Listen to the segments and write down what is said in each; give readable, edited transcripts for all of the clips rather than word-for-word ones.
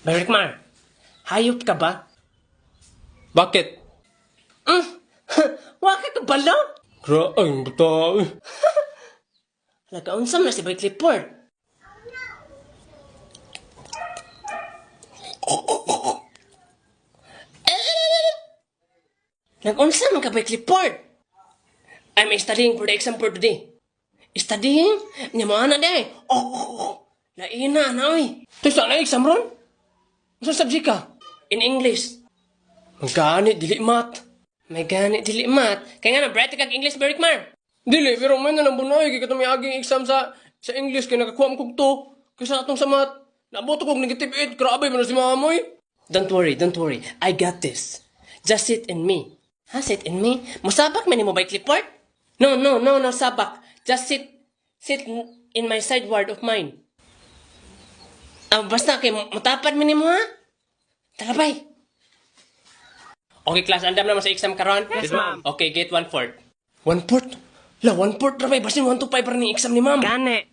Berikmar, hayop ka ba? Bakit? Waka ka bala? Graang bata. Nagkaunsam na si Boy Clifford. Nag-unsam ka Boy Clifford. I'm studying for the exam for today. Studying? Nya mo na day. Laina na oy. Tusa na exam ron? Sa subject ka? In English. Magkani dili mat. May gani dili mat. Kaya nga na bright kag English Berikmar. Dili, pero may na lang bunay. Kaya kami aging exam sa English. Kaya nakakuha mo kong to. Kasi atong sa math. Naboto kong negative 8. Grabe mo na si mamoy. Don't worry. I got this. Just sit in me. Ha? Sit in me? Musabak man mo Boy Clifford? No, sabak. Just sit in my sideward of mine. Basta kay mutapad man mo ha? Talabay. Okay, class, andam naman sa exam karon? Yes, ma'am. Okay, get 1/4. 1/4? La, 1/4 rabay. Basin 1 to 5 para ni exam ni ma'am. Gane.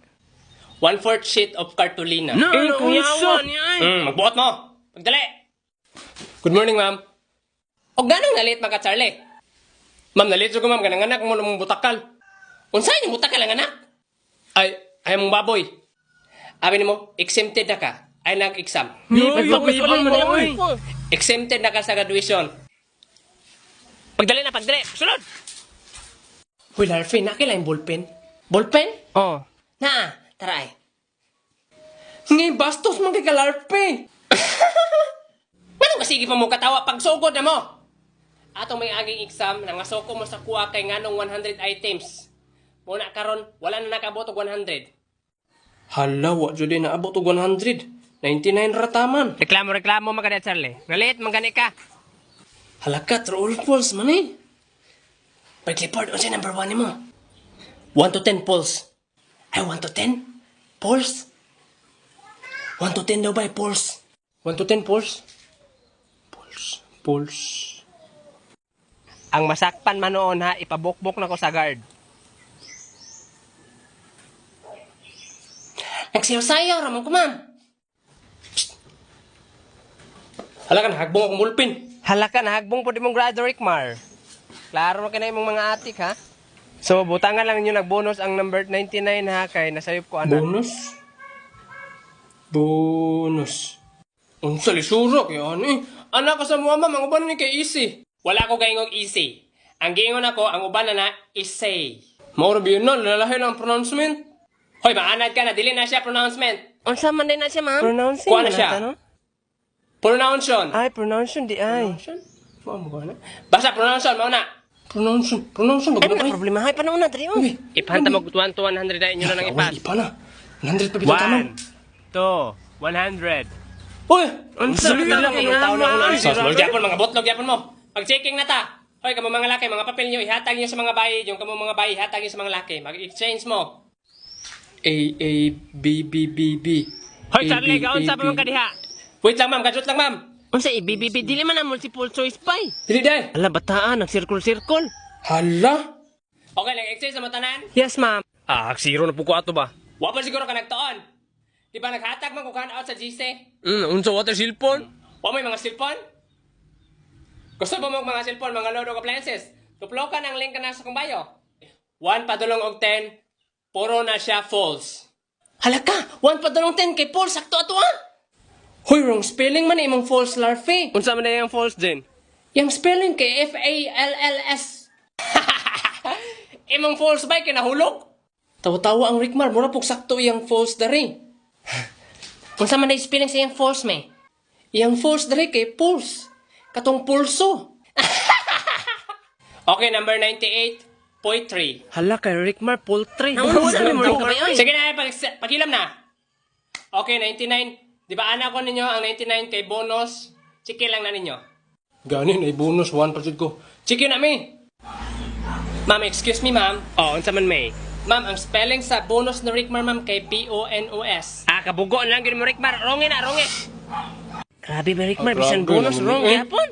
1/4 sheet of cartolina. No, kuyawan yan. Magbuhat mo. Pagdali. Good morning, ma'am. O ganang nalit maka Charlie? Ma'am, nalito ko, ma'am. Ganang anak mo namang butakal. Unsay ni buta ka lang anak? Ay mong baboy. Abi nimo, exempted na ka. Ay nag-exam. Nagpapayabang mo na, oy. Exempted na ka sa graduation. Pagdali na, pagdali. Sunod. Hoy, Larfin, nakila yung ballpen? Ballpen? Oh. Na, taray. Ngay, bastos man kay kalarpe. Ano ba sige pa mo katawa pag sugod na mo? Atong may aging exam, nangasoko mo sa kuha kay nganong 100 items. Muna karon, wala na nakabot og 100. Hala, wa jud na abot og 100. 99 rataman. Reklamo maganda, Charlie. Nalit, magani ka. Halaka, true false man eh. By Clifford, ano siya number 1 mo? 1 to 10 pulse. Ay, 1 to 10? Pulse? 1 to 10 daw ba, pulse? 1 to 10 pulse. Pulse. Ang masakpan man noon ha, ipabukbok na ko sa guard. Nagsayaw-sayaw, ramon ko, ma'am. Hala ka, hagbong akong bulpin. Halaka na, hagbong po di mong grado, Rickmar. Klaro na kayo mong mga atik, ha? So, butangan lang nyo nagbonus ang number 99, ha? Kay nasayop ko, anak. Bonus. Unsa lisura kay ano eh. Anak ka sa mga ma'am, ang uban ni kay easy. Wala ko gayong easy. Ang gingon ako, ang uban na isay. Maura biyon na, lalahi lang ang pronouncement. Hoy, maanad ka na, dili na siya pronouncement. Unsa man din na siya, ma'am? Pronouncing. Kuha na siya. Pronunciation. Ay, pronunciation di ay. Ma'am ko na. Basta pronunciation, mauna. Pronunciation, Ay, bagay na problema. Ay, paano na, Trio? Ipahanta mo 1 to 100 na inyo na nang ipas. Ipa na. 100 pa bitang tanong. 2, 100. Uy! Unsa man Lang, lang anong tao na ang ulo. Lord yapon, mga botlog yapon mo. Pag-checking na ta. Hoy, kamo mga laki, mga papel nyo, ihatag nyo sa mga bayi. Yung kamo mga bayi, ihatag nyo sa mga laki. Mag-exchange mo. A, B, B, B, B. Hoy, Charlie, gaon sa pa man kadiha. Wait lang, ma'am. Gadget lang, ma'am. Unsa ibibibi dili man ang multiple choice pa. Dili day. Ala bataan, nag-circle-circle. Hala. Okay, nag-exchange sa matanan. Yes, ma'am. Zero na po ko ato ba? Wapa siguro ka nagtoon. Di ba naghatag man kukan out sa GC? Unsa water cellphone? Wa may mga cellphone? Gusto mo mga cellphone, mga load of appliances? Tuplo ka ng link ka na sa kumbayo. 1 padulong og 10, puro na siya false. Halaka, 1 padulong 10 kay false, sakto ato ha? Hoy, wrong spelling man imong false larfe. Unsa man na yung false din? Yung spelling kay Falls. Imong false ba kay nahulog? Tawa-tawa ang Rickmar, mura pug sakto iyang false dari. Unsa man na spelling sa iyang false me? Iyang false dari kay pulse. Katong pulso. Okay, number 98, poetry. Hala kay Rickmar poultry. Unsa Unsa mo man rin rin Sige na, pakilam na. Okay, 99. Di ba anak ko ninyo ang 99 kay bonus? Chiki lang na ninyo. Ganin ay bonus 1 pa jud ko. Chiki na mi. Ma'am, excuse me, ma'am. Oh, unsa man may? Ma'am, ang spelling sa bonus na Rickmar, ma'am, kay B-O-N-O-S. Kabugo lang gyud mo Rickmar. Wrong na, wrong. Grabe ba Rickmar, Grabe bisan bonus naman wrong eh. yapon.